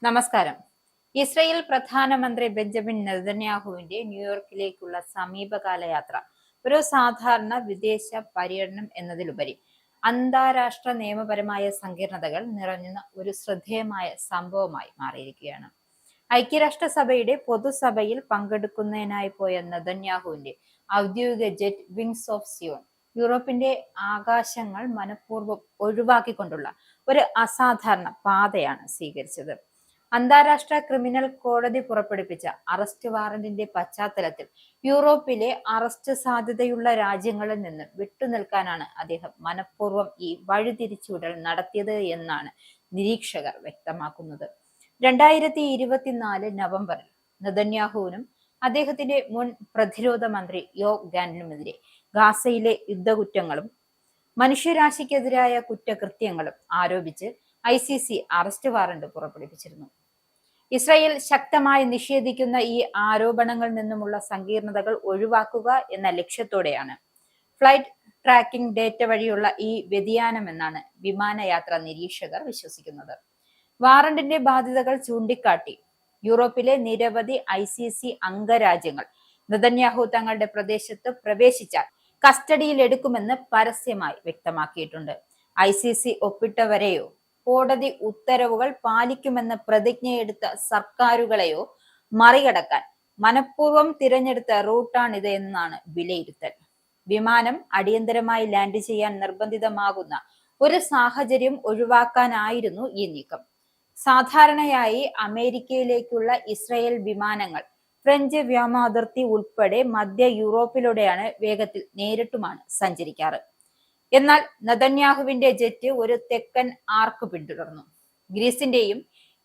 നമസ്കാരം. ഇസ്രയേൽ പ്രധാനമന്ത്രി ബെഞ്ചമിൻ നെതന്യാഹുവിന്റെ ന്യൂയോർക്കിലേക്കുള്ള സമീപകാല യാത്ര ഒരു സാധാരണ വിദേശ പര്യടനം എന്നതിലുപരി അന്താരാഷ്ട്ര നിയമപരമായ സങ്കീർണതകൾ നിറഞ്ഞ ഒരു ശ്രദ്ധേയമായ സംഭവമായി മാറിയിരിക്കുകയാണ്. ഐക്യരാഷ്ട്രസഭയുടെ പൊതുസഭയിൽ പങ്കെടുക്കുന്നതിനായി പോയ നെതന്യാഹുവിന്റെ ഔദ്യോഗിക ജെറ്റ് വിങ്സ് ഓഫ് സിയോൺ യൂറോപ്പിന്റെ ആകാശങ്ങൾ മനഃപൂർവ്വം ഒഴിവാക്കിക്കൊണ്ടുള്ള ഒരു അസാധാരണ പാതയാണ് സ്വീകരിച്ചത്. അന്താരാഷ്ട്ര ക്രിമിനൽ കോടതി പുറപ്പെടുവിച്ച അറസ്റ്റ് വാറന്റിന്റെ പശ്ചാത്തലത്തിൽ യൂറോപ്പിലെ അറസ്റ്റ് സാധ്യതയുള്ള രാജ്യങ്ങളിൽ നിന്ന് വിട്ടുനിൽക്കാനാണ് അദ്ദേഹം മനഃപൂർവ്വം ഈ വഴിതിരിച്ചുവിടൽ നടത്തിയത് എന്നാണ് നിരീക്ഷകർ വ്യക്തമാക്കുന്നത്. 2024 നവംബറിൽ നെതന്യാഹുവിനും അദ്ദേഹത്തിന്റെ മുൻ പ്രതിരോധ മന്ത്രി യോവ് ഗാലന്റിനുമെതിരെ ഗാസയിലെ യുദ്ധകുറ്റങ്ങളും മനുഷ്യരാശിക്കെതിരായ കുറ്റകൃത്യങ്ങളും ആരോപിച്ച് ICC അറസ്റ്റ് വാറന്റ് പുറപ്പെടുവിച്ചിരുന്നു. ഇസ്രായേൽ ശക്തമായി നിഷേധിക്കുന്ന ഈ ആരോപണങ്ങളിൽ നിന്നുമുള്ള സങ്കീർണതകൾ ഒഴിവാക്കുക എന്ന ലക്ഷ്യത്തോടെയാണ് ഫ്ലൈറ്റ് ട്രാക്കിംഗ് ഡേറ്റ വഴിയുള്ള ഈ വ്യതിയാനമെന്നാണ് വിമാനയാത്രാ നിരീക്ഷകർ വിശ്വസിക്കുന്നത്. വാറന്റിന്റെ ബാധ്യതകൾ ചൂണ്ടിക്കാട്ടി യൂറോപ്പിലെ നിരവധി ICC അംഗരാജ്യങ്ങൾ നെതന്യാഹു തങ്ങളുടെ പ്രദേശത്ത് പ്രവേശിച്ചാൽ കസ്റ്റഡിയിൽ എടുക്കുമെന്ന് പരസ്യമായി വ്യക്തമാക്കിയിട്ടുണ്ട്. ICC ഒപ്പിട്ടവരെയോ കോടതി ഉത്തരവുകൾ പാലിക്കുമെന്ന് പ്രതിജ്ഞയെടുത്ത സർക്കാരുകളെയോ മറികടക്കാൻ മനഃപൂർവ്വം തിരഞ്ഞെടുത്ത റൂട്ടാണിത് എന്നാണ് വിലയിരുത്തൽ. വിമാനം അടിയന്തരമായി ലാൻഡ് ചെയ്യാൻ നിർബന്ധിതമാകുന്ന ഒരു സാഹചര്യം ഒഴിവാക്കാനായിരുന്നു ഈ നീക്കം. സാധാരണയായി അമേരിക്കയിലേക്കുള്ള ഇസ്രായേൽ വിമാനങ്ങൾ ഫ്രഞ്ച് വ്യോമാതിർത്തി ഉൾപ്പെടെ മധ്യ യൂറോപ്പിലൂടെയാണ് വേഗത്തിൽ നേരിട്ടുമാണ് സഞ്ചരിക്കാറ്. എന്നാൽ നെതന്യാഹുവിന്റെ ജെറ്റ് ഒരു തെക്കൻ ആർക്ക് പിന്തുടർന്നു. ഗ്രീസിന്റെയും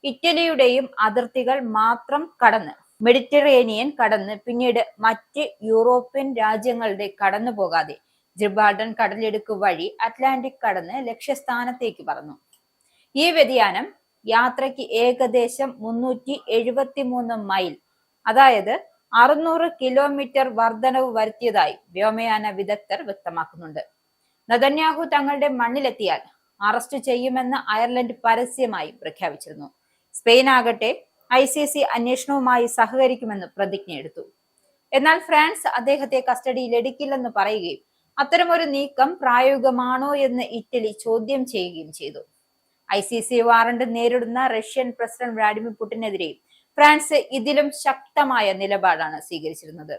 ഇറ്റലിയുടെയും അതിർത്തികൾ മാത്രം കടന്ന് മെഡിറ്ററേനിയൻ കടന്ന് പിന്നീട് മറ്റ് യൂറോപ്യൻ രാജ്യങ്ങളുടെ കടന്നു പോകാതെ ജിബ്രാൾട്ടർ കടലിടുക്ക് വഴി അറ്റ്ലാന്റിക് കടന്ന് ലക്ഷ്യസ്ഥാനത്തേക്ക് പറന്നു. ഈ വ്യതിയാനം യാത്രയ്ക്ക് ഏകദേശം 373 മൈൽ, അതായത് 600 കിലോമീറ്റർ വർധനവ് വരുത്തിയതായി വ്യോമയാന വിദഗ്ധർ വ്യക്തമാക്കുന്നുണ്ട്. നെതന്യാഹു തങ്ങളുടെ മണ്ണിലെത്തിയാൽ അറസ്റ്റ് ചെയ്യുമെന്ന് അയർലൻഡ് പരസ്യമായി പ്രഖ്യാപിച്ചിരുന്നു. സ്പെയിൻ ആകട്ടെ ICC അന്വേഷണവുമായി സഹകരിക്കുമെന്ന് പ്രതിജ്ഞയെടുത്തു. എന്നാൽ ഫ്രാൻസ് അദ്ദേഹത്തെ കസ്റ്റഡിയിൽ എടുക്കില്ലെന്ന് പറയുകയും അത്തരമൊരു നീക്കം പ്രായോഗികമാണോ എന്ന് ഇറ്റലി ചോദ്യം ചെയ്യുകയും ചെയ്തു. ICC വാറണ്ട് നേരിടുന്ന റഷ്യൻ പ്രസിഡന്റ് വ്ളാഡിമിർ പുടിനെതിരെയും ഫ്രാൻസ് ഇതിലും ശക്തമായ നിലപാടാണ് സ്വീകരിച്ചിരുന്നത്.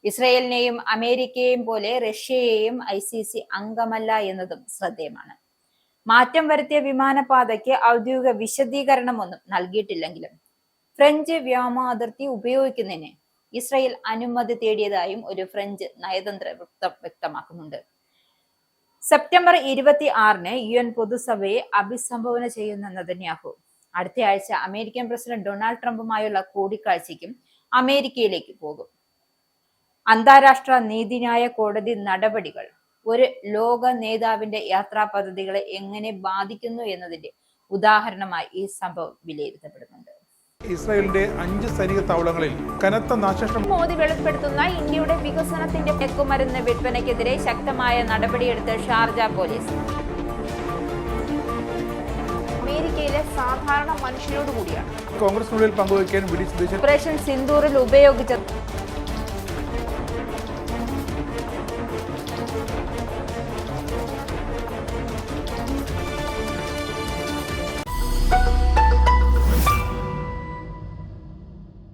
ഇസ്രയേലിനെയും അമേരിക്കയെയും പോലെ റഷ്യയെയും ICC അംഗമല്ല എന്നതും ശ്രദ്ധേയമാണ്. മാറ്റം വരുത്തിയ വിമാനപാതയ്ക്ക് ഔദ്യോഗിക വിശദീകരണമൊന്നും നൽകിയിട്ടില്ലെങ്കിലും ഫ്രഞ്ച് വ്യോമ അതിർത്തി ഉപയോഗിക്കുന്നതിന് ഇസ്രയേൽ അനുമതി തേടിയതായും ഒരു ഫ്രഞ്ച് നയതന്ത്ര വൃത്തം വ്യക്തമാക്കുന്നുണ്ട്. സെപ്റ്റംബർ 26-ന് UN പൊതുസഭയെ അഭിസംബോധന ചെയ്യുന്ന നെതന്യാഹു അടുത്തയാഴ്ച അമേരിക്കൻ പ്രസിഡന്റ് ഡൊണാൾഡ് ട്രംപുമായുള്ള കൂടിക്കാഴ്ചയ്ക്കും അമേരിക്കയിലേക്ക് പോകും. അന്താരാഷ്ട്ര നീതിന്യായ കോടതി നടപടികൾ ഒരു ലോക നേതാവിന്റെ യാത്രാ പദ്ധതികളെ എങ്ങനെ ബാധിക്കുന്നു എന്നതിന്റെ ഉദാഹരണമായി ഈ സംഭവം വിലയിരുത്തപ്പെടുന്നുണ്ട്. ഇസ്രായേലിന്റെ 5 സൈനിക താവളങ്ങളിൽ കനത്ത നാശനഷ്ടം. മോദി വെളിപ്പെടുത്തുന്ന ഇന്ത്യയുടെ വികസനത്തിന്റെ മയക്കുമരുന്ന് വിൽപ്പനയ്ക്കെതിരെ ശക്തമായ നടപടിയെടുത്ത് ഷാർജ പോലീസ്. അമേരിക്കയിലെ സാധാരണ മനുഷ്യരോട് കൂടിയാണ് കോൺഗ്രസിനുള്ളിൽ പങ്കുവയ്ക്കാൻ ഓപ്പറേഷൻ സിന്ദൂറിൽ ഉപയോഗിച്ച